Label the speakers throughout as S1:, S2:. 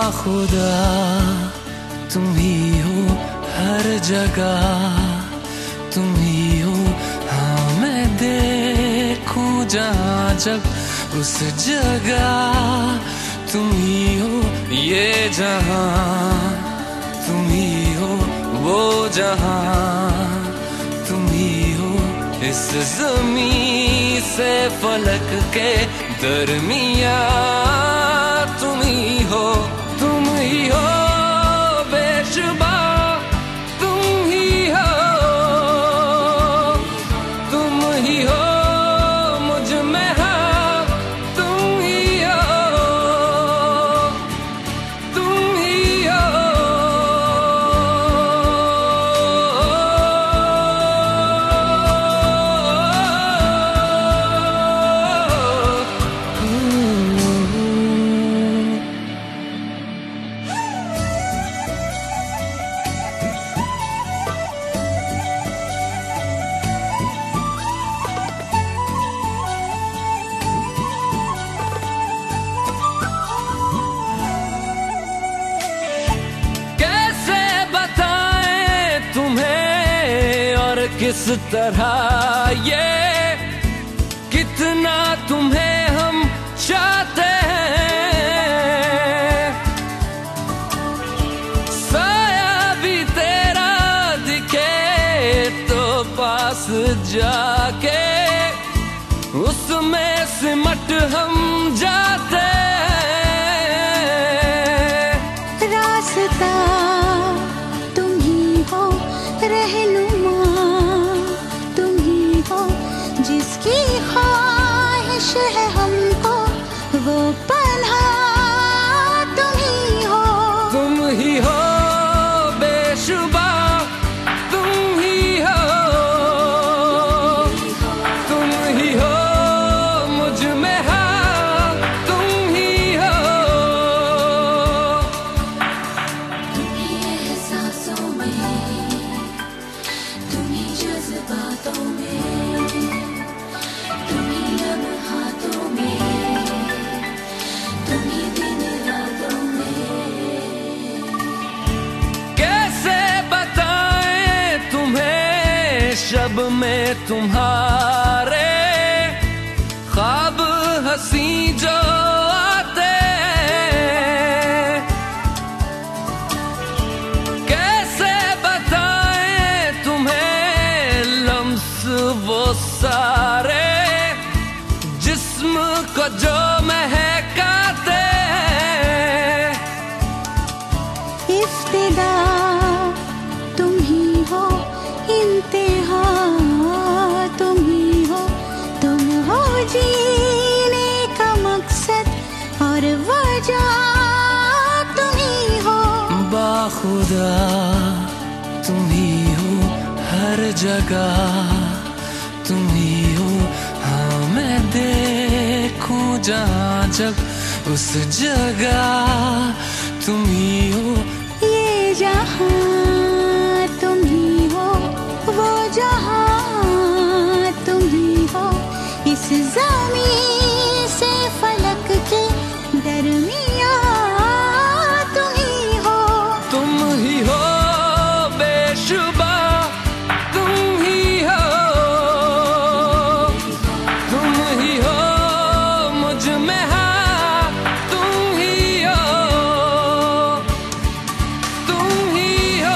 S1: बाखुदा तुम ही हो हर जगह, तुम ही हो। हाँ मैं देखूं जहाँ जब उस जगह तुम ही हो। ये जहाँ तुम ही हो, वो जहाँ तुम ही हो। इस ज़मीं से फलक के दरमिया तुम ही हो, तुम ही हो बेशुबा, तुम ही हो, तुम ही हो मुझ में हाँ, तुम ही हो, तुम ही हो। किस तरह ये कितना तुम्हें हम चाहते हैं, साया भी तेरा दिखे तो पास जाके उसमें सिमट हम जाते हैं।
S2: रास्ता तुम ही हो, रहनुमा जिसकी ख्वाहिश है हमको वो पनाह तुम ही हो,
S1: तुम ही हो बेशुबा, तुम ही हो, तुम ही हो मुझ में हाँ, तुम ही हो।
S2: तुम ही एहसासों में, तुम ही जज्बातों में,
S1: शब में तुम्हारे ख्वाब हंसी जो आते हैं, कैसे बताएं तुम्हें लम्स वो सारे जिस्म को जो महकाते हैं।
S2: इफ्तिदा तुम ही हो, इंतहा तुम ही हो, तुम हो जीने का मकसद और वजह तुम ही हो।
S1: बाखुदा तुम ही हो हर जगह, तुम ही हो। हाँ मैं देखूं जहाँ जब उस जगह तुम ही हो।
S2: ये जहाँ तुम ही हो, वो जहाँ तुम ही हो। इस ज़मीं से फलक के दरमिया तुम ही हो,
S1: तुम ही हो बेशुबा, तुम ही हो, तुम ही हो मुझ में हाँ, तुम ही हो, तुम ही हो।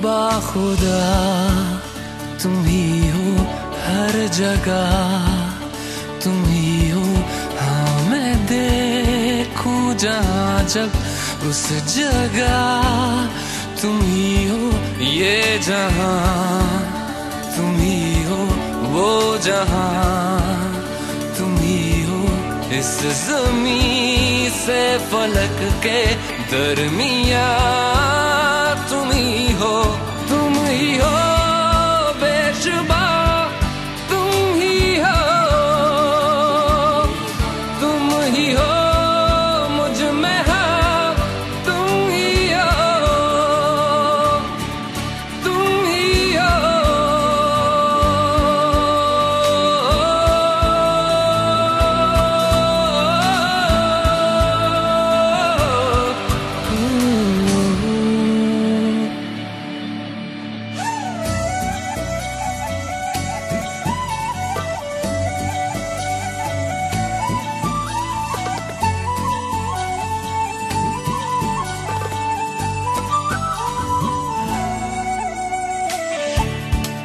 S1: बाखुदा तुम ही हो हर जगह, तुम ही हो। जहाँ जब उस जगह तुम ही हो, ये जहाँ तुम ही हो, वो जहाँ तुम ही हो, इस ज़मीं से फलक के दरमिया तुम ही हो, तुम ही हो बेशुबा, तुम ही हो, तुम ही हो मुझ में हाँ, तुम ही हो, तुम ही हो।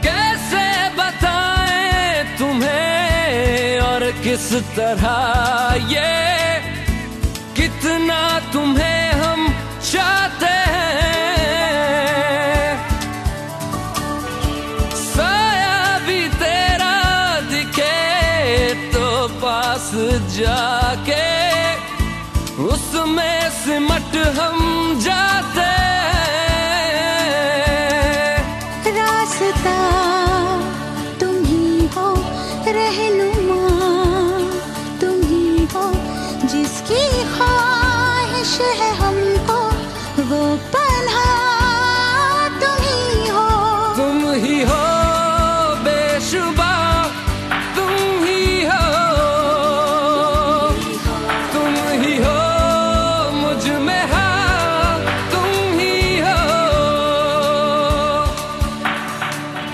S1: कैसे बताएं तुम्हें और किस तरह ये, कितना तुम्हें हम चाहते हैं, साया भी तेरा दिखे तो पास जाके उसमें सिमट हम जाते हैं।
S2: रास्ता तुम ही हो, रहनुमा तुम ही हो, जिसकी ख्वाहिश है हमको वो पन्हा तुम ही हो,
S1: तुम ही हो बेशुबा, तुम ही हो, तुम ही हो मुझ में हाँ, तुम ही हो।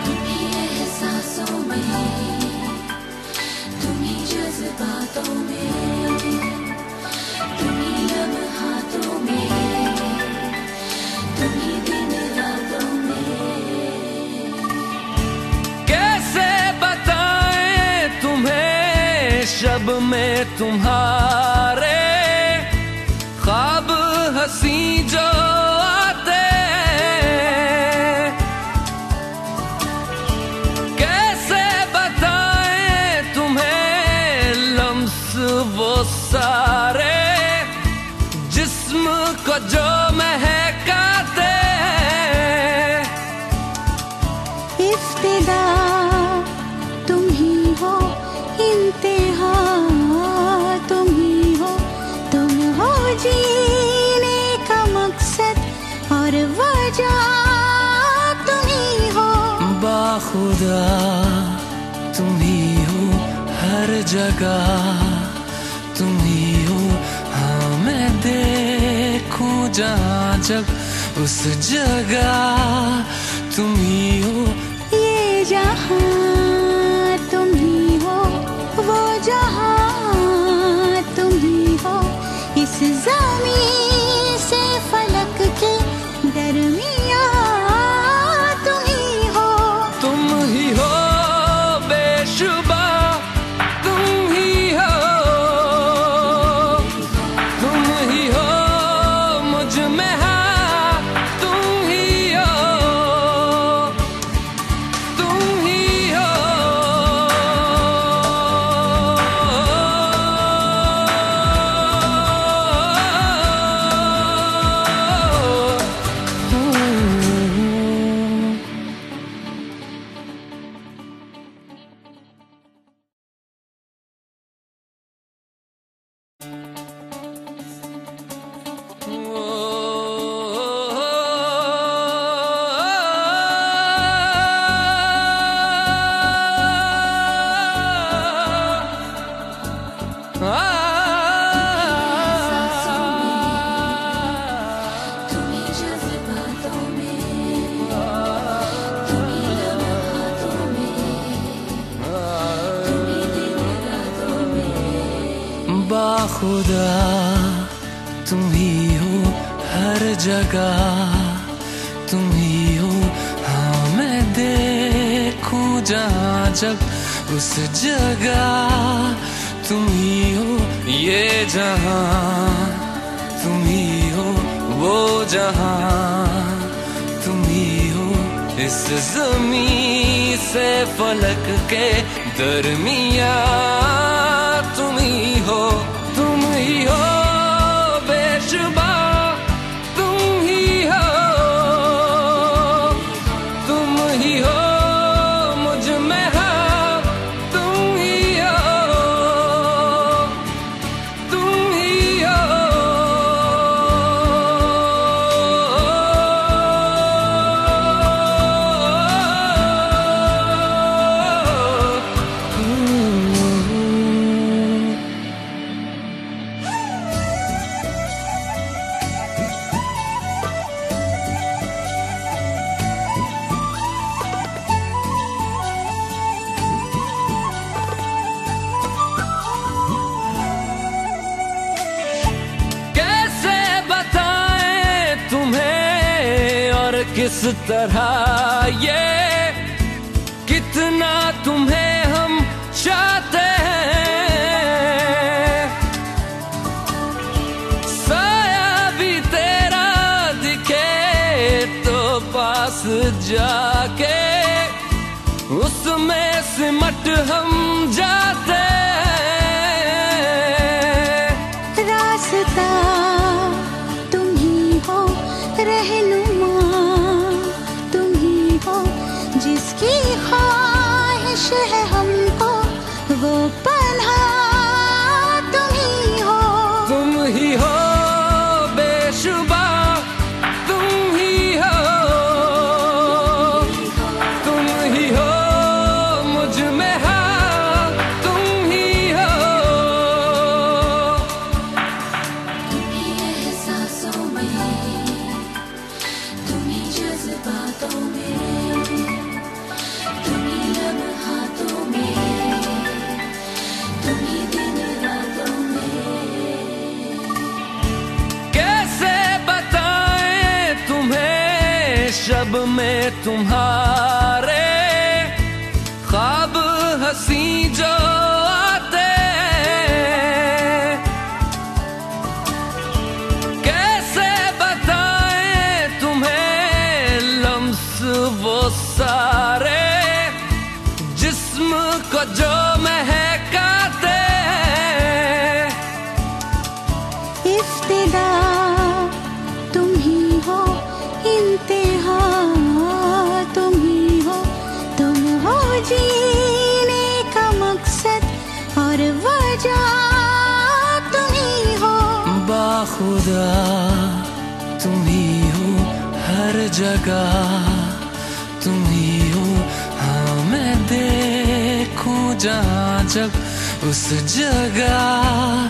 S2: तुम्ही एहसासों में, तुम्ही जज्बातों में, तुम्ही लम्हातों में, तुम्ही दिन रातों में।
S1: कैसे बताएं तुम्हें शब में तुम्हारे ख्वाब हंसी जो आते हैं, कैसे बताएं तुम्हें लम्स वो सारे जिस्म को जो महकाते हैं।
S2: इफ्तिदा तुम ही हो, इंतहा तुम ही हो, तुम हो जीने का मकसद और वजह तुम ही हो,
S1: बाखुदा तुम ही हो, हर जगह तुम ही हो, हाँ मैं देखूं जहाँ जब उस जगह तुम ही हो,
S2: ये जहाँ तुम ही हो, वो जहाँ तुम ही हो, इस ज़मीं से फलक के दरमिया तुम ही हो,
S1: तुम ही हो बेशुबा, तुम ही हो, तुम ही हो मुझ में हाँ, तुम ही हो, तुम ही हो।
S2: तुम्ही जज्बातों में, तुम्ही लम्हातों में, तुम्ही दिन रातों में।
S1: बाखुदा तुम ही हो, हर जगह तुम ही हो, हाँ मैं देखूं जहाँ जब उस जगह तुम ही हो, ये जहाँ वो जहां तुम ही हो, इस ज़मीं से फलक के दरमियां तुम ही हो, तुम ही हो बेशुबा, तुम ही हो, तुम ही हो मुझ में हाँ, तुम ही हो, तुम ही हो। किस तरह ये कितना तुम्हें हम चाहते हैं, साया भी तेरा दिखे तो पास जाके उसमें सिमट हम जाते हैं।
S2: रास्ता तुम ही हो, रहनुमा जिसकी ख्वाहिश है हमको, वो पन्हा तुम ही हो,
S1: तुम ही हो बेशुबा, तुम ही हो, तुम ही हो मुझ में हाँ, तुम ही हो,
S2: तुम ही एहसासों में, तुम ही जज्बातों में,
S1: शब में तुम्हारे ख्वाब हंसी जो आते, कैसे बताएं तुम्हें लम्स वो सारे जिस्म को जो महकाते,
S2: इफ्तिदा तुम ही हो, इंतहा तुम ही हो, तुम हो जीने का मकसद और वजह तुम ही हो,
S1: बाखुदा तुम ही हो, हर जगह तुम ही हो, हाँ मैं देखूं जहाँ जब उस जगह